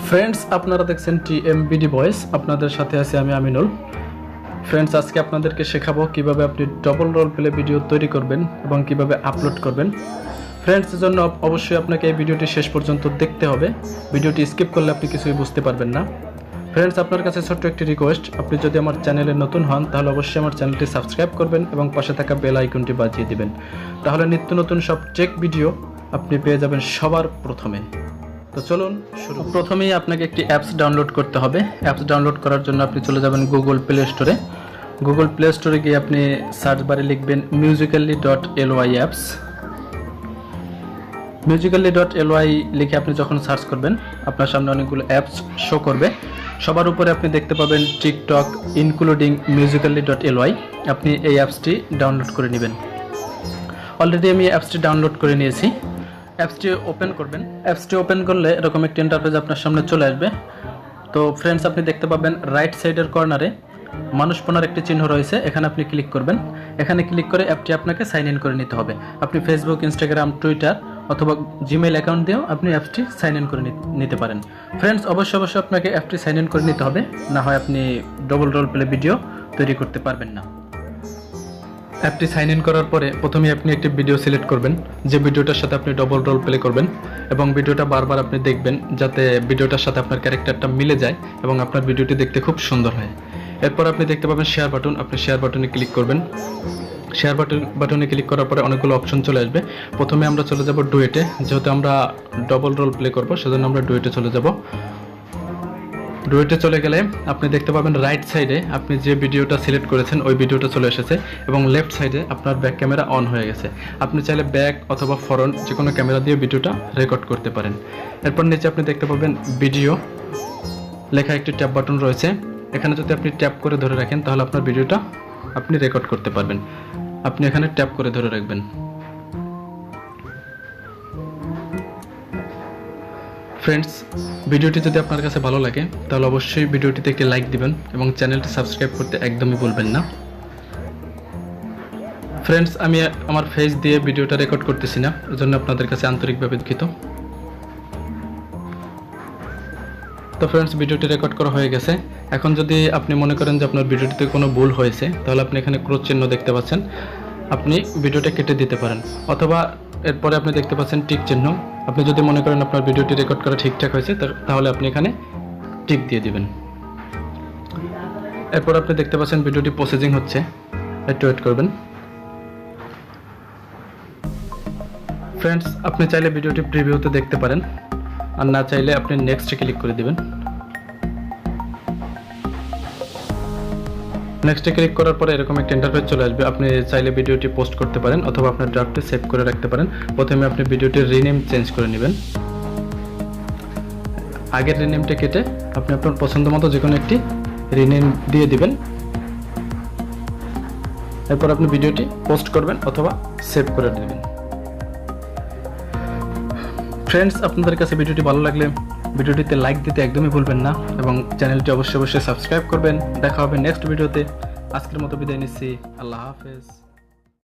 Friends, আপনারা দেখছেন টিএমবিডি voice. আপনাদের সাথে আছি আমি আমিনুল। ফ্রেন্ডস, আজকে আপনাদেরকে শেখাবো কিভাবে আপনি ডবল রোল প্লে ভিডিও তৈরি করবেন এবং কিভাবে আপলোড করবেন। ফ্রেন্ডস, এর জন্য অবশ্যই আপনাকে এই ভিডিওটি শেষ পর্যন্ত দেখতে হবে। ভিডিওটি স্কিপ করলে আপনি কিছুই বুঝতে পারবেন না। ফ্রেন্ডস, আপনার কাছে ছোট্ট একটি রিকোয়েস্ট, আপনি যদি আমার চ্যানেলে নতুন হন তাহলে অবশ্যই আমার চ্যানেলটি সাবস্ক্রাইব করবেন এবং পাশে থাকা বেল আইকনটি বাজিয়ে দিবেন। তাহলে নিত্য নতুন সব টেক ভিডিও আপনি পেয়ে যাবেন সবার প্রথমে। তো চলুন শুরু। প্রথমেই আপনাকে একটি অ্যাপস ডাউনলোড করতে হবে। অ্যাপস ডাউনলোড করার জন্য আপনি চলে যাবেন গুগল প্লে স্টোরে। গুগল প্লে স্টোরে গিয়ে আপনি সার্চ বারে লিখবেন musically.ly অ্যাপস। musically.ly লিখে আপনি যখন সার্চ করবেন আপনার সামনে অনেকগুলো অ্যাপস শো করবে। সবার উপরে আপনি দেখতে পাবেন টিকটক ইনক্লুডিং musically.ly। আপনি এই অ্যাপসটি ডাউনলোড করে নেবেন। অলরেডি আমি অ্যাপসটি ডাউনলোড করে নিয়েছি। অ্যাপসটি ওপেন করবেন। অ্যাপসটি ওপেন করলে এরকম একটি ইন্টারফেস আপনার সামনে চলে আসবে। তো ফ্রেন্ডস, আপনি দেখতে পাবেন রাইট সাইডের কর্নারে মানুষপনার একটি চিহ্ন রয়েছে, এখানে আপনি ক্লিক করবেন। এখানে ক্লিক করে অ্যাপটি আপনাকে সাইন ইন করে নিতে হবে। আপনি ফেসবুক, ইনস্টাগ্রাম, টুইটার অথবা জিমেইল অ্যাকাউন্ট দিয়েও আপনি অ্যাপসটি সাইন ইন করে নিতে পারেন। ফ্রেন্ডস, অবশ্যই আপনাকে অ্যাপটি সাইন ইন করে নিতে হবে, না হয় আপনি ডবল রোল প্লে ভিডিও তৈরি করতে পারবেন না। অ্যাপটি সাইন ইন করার পরে প্রথমে আপনি একটি ভিডিও সিলেক্ট করবেন, যে ভিডিওটার সাথে আপনি ডবল রোল প্লে করবেন, এবং ভিডিওটা বারবার আপনি দেখবেন যাতে ভিডিওটার সাথে আপনার ক্যারেক্টারটা মিলে যায় এবং আপনার ভিডিওটি দেখতে খুব সুন্দর হয়। এরপর আপনি দেখতে পাবেন শেয়ার বাটন। আপনি শেয়ার বাটনে ক্লিক করবেন। শেয়ার বাটনে ক্লিক করার পরে অনেকগুলো অপশন চলে আসবে। প্রথমে আমরা চলে যাব ডুয়েটে। যেহেতু আমরা ডবল রোল প্লে করব সেজন্য আমরা ডুয়েটে চলে যাব। ডুয়েটে চলে গেলে আপনি দেখতে পাবেন রাইট সাইডে আপনি যে ভিডিওটা সিলেক্ট করেছেন ওই ভিডিওটা চলে এসেছে এবং লেফট সাইডে আপনার ব্যাক ক্যামেরা অন হয়ে গেছে। আপনি চাইলে ব্যাক অথবা ফ্রন্ট যে কোনো ক্যামেরা দিয়ে ভিডিওটা রেকর্ড করতে পারেন। এরপর নিচে আপনি দেখতে পাবেন ভিডিও লেখা একটি ট্যাব বাটন রয়েছে। এখানে যদি আপনি ট্যাপ করে ধরে রাখেন তাহলে আপনার ভিডিওটা আপনি রেকর্ড করতে পারবেন। আপনি এখানে ট্যাপ করে ধরে রাখবেন। ফ্রেন্ডস, ভিডিওটি যদি আপনার কাছে ভালো লাগে তাহলে অবশ্যই ভিডিওটিতে একটি লাইক দিবেন এবং চ্যানেলটি সাবস্ক্রাইব করতে একদমই ভুলবেন না। ফ্রেন্ডস, আমি আমার ফেস দিয়ে ভিডিওটা রেকর্ড করতেছি না, এজন্য আপনাদের কাছে আন্তরিকভাবে দুঃখিত। তো ফ্রেন্ডস, ভিডিওটি রেকর্ড করা হয়ে গেছে। এখন যদি আপনি মনে করেন যে আপনার ভিডিওটিতে কোনো ভুল হয়েছে তাহলে আপনি এখানে ক্রস চিহ্ন দেখতে পাচ্ছেন, আপনি ভিডিওটা কেটে দিতে পারেন। অথবা এরপরে আপনি দেখতে পাচ্ছেন টিক চিহ্ন। আপনি যদি মনে করেন আপনার ভিডিওটি রেকর্ড করা ঠিকঠাক হয়েছে তাহলে আপনি এখানে টিক দিয়ে দিবেন। এরপর আপনি দেখতে পাচ্ছেন ভিডিওটি প্রসেসিং হচ্ছে, একটু ওয়েট করবেন। ফ্রেন্ডস, আপনি চাইলে ভিডিওটি প্রিভিউতে দেখতে পারেন, আর না চাইলে আপনি নেক্সটে ক্লিক করে দিবেন। নেক্সটে ক্লিক করার পরে এরকম একটা ইন্টারফেস চলে আসবে। আপনি চাইলে ভিডিওটি পোস্ট করতে পারেন অথবা আপনার ড্রাফটে সেভ করে রাখতে পারেন। প্রথমে আপনি ভিডিওটির রিনেম চেঞ্জ করে নেবেন। আগের রিনেমটা কেটে আপনি আপনার পছন্দ মতো যে কোনো একটি রিনেম দিয়ে দিবেন। এরপর আপনি ভিডিওটি পোস্ট করবেন অথবা সেভ করে দেবেন। ফ্রেন্ডস, আপনাদের কাছে ভিডিওটি ভালো লাগলে ভিডিওটিতে লাইক দিতে একদমই ভুলবেন না এবং চ্যানেলটি অবশ্যই সাবস্ক্রাইব করবেন। দেখা হবে নেক্সট ভিডিওতে। আজকের মতো বিদায় নিচ্ছি। আল্লাহ হাফেজ।